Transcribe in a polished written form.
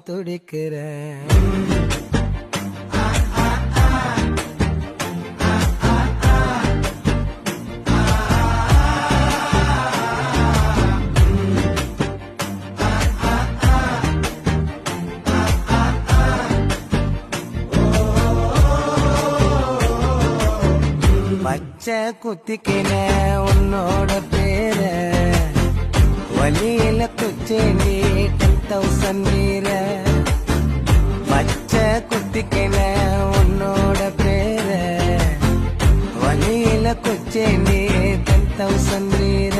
துடிக்கிறேன். பச்சை குத்திக்கின உன்னோட பேர வழியில குச்சேண்டி 10,000 மீற. பச்சை குத்திக்கின உன்னோட பேர வழியில குச்சேண்டி 10,000 மீற.